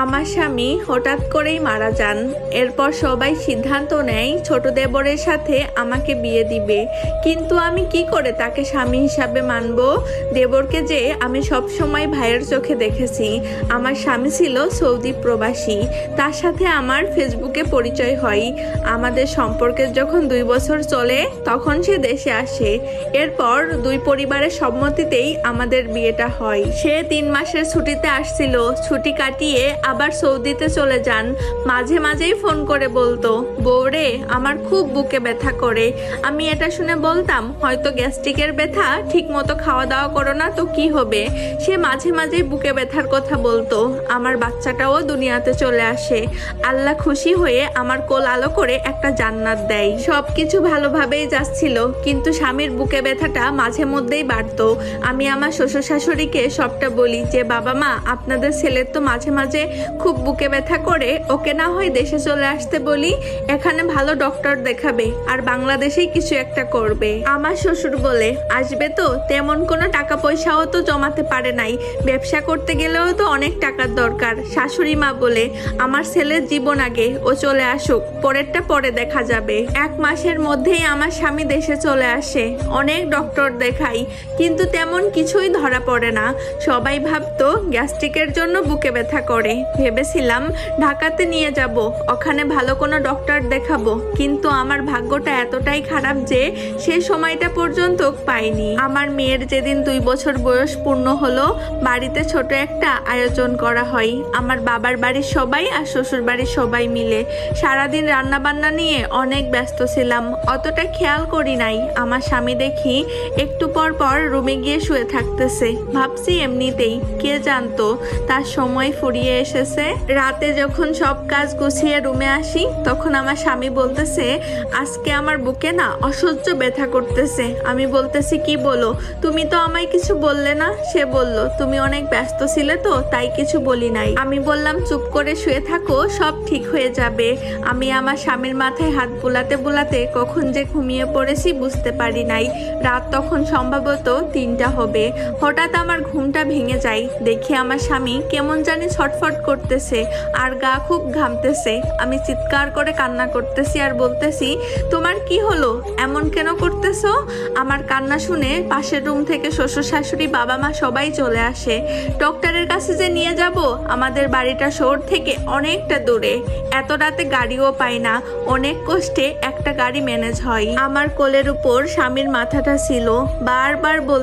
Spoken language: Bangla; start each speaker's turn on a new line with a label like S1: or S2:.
S1: আমার স্বামী হঠাৎ করেই মারা যান। এরপর সবাই সিদ্ধান্ত নেয় ছোট দেবরের সাথে আমাকে বিয়ে দিবে, কিন্তু আমি কি করে তাকে স্বামী হিসাবে মানব? দেবরকে যে আমি সব সময় ভাইয়ের চোখে দেখেছি। আমার স্বামী ছিল সৌদি প্রবাসী, তার সাথে আমার ফেসবুকে পরিচয় হয়। আমাদের সম্পর্কের যখন 2 বছর চলে তখন সে দেশে আসে। এরপর দুই পরিবারের সম্মতিতেই আমাদের বিয়েটা হয়। সে 3 মাসের ছুটিতে আসছিল, ছুটি কাটিয়ে আবার সৌদিতে চলে যান। মাঝে মাঝেই ফোন করে বলতো, বউরে আমার খুব বুকে ব্যথা করে। আমি এটা শুনে বলতাম, হয়তো গ্যাস্ট্রিকের ব্যথা, ঠিক মতো খাওয়া দাওয়া করো না তো কি হবে। সে মাঝে মাঝেই বুকে ব্যথার কথা বলতো। আমার বাচ্চাটাও দুনিয়াতে চলে আসে। আল্লাহ খুশি হয়ে আমার কোল আলো করে একটা জান্নাত দেয়। সবকিছু ভালোভাবেই যাচ্ছিল, কিন্তু স্বামীর বুকে ব্যথাটা মাঝে মধ্যেই বাড়তো। আমি আমার শ্বশুর শাশুড়িকে সবটা বলি যে, বাবা মা, আপনাদের ছেলের তো মাঝে মাঝে খুব বুকে ব্যথা করে, ওকে না হয় দেশে চলে আসতে বলি, এখানে ভালো ডক্টর দেখাবে আর বাংলাদেশেই কিছু একটা করবে। আমার শ্বশুর বলে, আসবে তো, তেমন কোনো টাকা পয়সাও তো জমাতে পারে নাই, ব্যবসা করতে গেলেও তো অনেক টাকার দরকার। শাশুড়ি মা বলে, আমার ছেলের জীবন আগে, ও চলে আসুক, পরেরটা পরে দেখা যাবে। 1 মাসের মধ্যেই আমার স্বামী দেশে চলে আসে। অনেক ডক্টর দেখাই, কিন্তু তেমন কিছুই ধরা পড়ে না। সবাই ভাবতো গ্যাস্ট্রিকের জন্য বুকে ব্যথা করে। ভেবেছিলাম ঢাকাতে নিয়ে যাব, ওখানে ভালো কোনো ডক্টর দেখাবো, কিন্তু আমার ভাগ্যটা এতটাই খারাপ যে সে সময়টা পর্যন্ত পাইনি। আমার মেয়ের যেদিন 2 বছর বয়স পূর্ণ হলো, বাড়িতে ছোট একটা আয়োজন করা হয়। আমার বাবার বাড়ির সবাই আর শ্বশুর বাড়ির সবাই মিলে। সারাদিন রান্না বান্না নিয়ে অনেক ব্যস্ত ছিলাম, অতটা খেয়াল করি নাই। আমার স্বামী দেখি একটু পর পর রুমে গিয়ে শুয়ে থাকতেছে। ভাবছি এমনিতেই, কে জানতো তার সময় ফুরিয়ে এসেছে। রাতে যখন সব কাজ গুছিয়ে রুমে আসি, তখন আমার স্বামী বলতেছে, আজকে আমার বুকে না অসহ্য ব্যথা করতেছে। আমি বলতেছি, কি বলো, তুমি তো আমায় কিছু বললে না। সে বলল, তুমি অনেক ব্যস্ত ছিলে তো তাই কিছু বলি নাই। আমি বললাম, চুপ করে শুয়ে থাকো, সব ঠিক হয়ে যাবে। আমি আমার স্বামীর মাথায় হাত বুলাতে বুলাতে কখন যে ঘুমিয়ে পড়েছি বুঝতে পারি নাই। রাত তখন সম্ভবত 3টা হবে। হঠাৎ আমার ঘুমটা ভেঙে যায়। দেখি আমার স্বামী কেমন জানি ছটফট করতেছে আর গা খুব ঘামতেছে। আমি চিৎকার করে কান্না করতেছি আর বলতেছি, তোমার কি হলো, এমন কেন করতেছো? আমার কান্না শুনে পাশের রুম থেকে শ্বশুর শাশুড়ি, বাবা মা সবাই চলে আসে। ডক্টরের কাছে যে নিয়ে যাব, আমাদের বাড়িটা শহর থেকে অনেকটা দূরে, এত রাতে গাড়িও পাই না। অনেক কষ্টে একটা গাড়ি ম্যানেজ হয়। আমার কোলের উপর স্বামীর মাথাটা ছিল। বারবার বল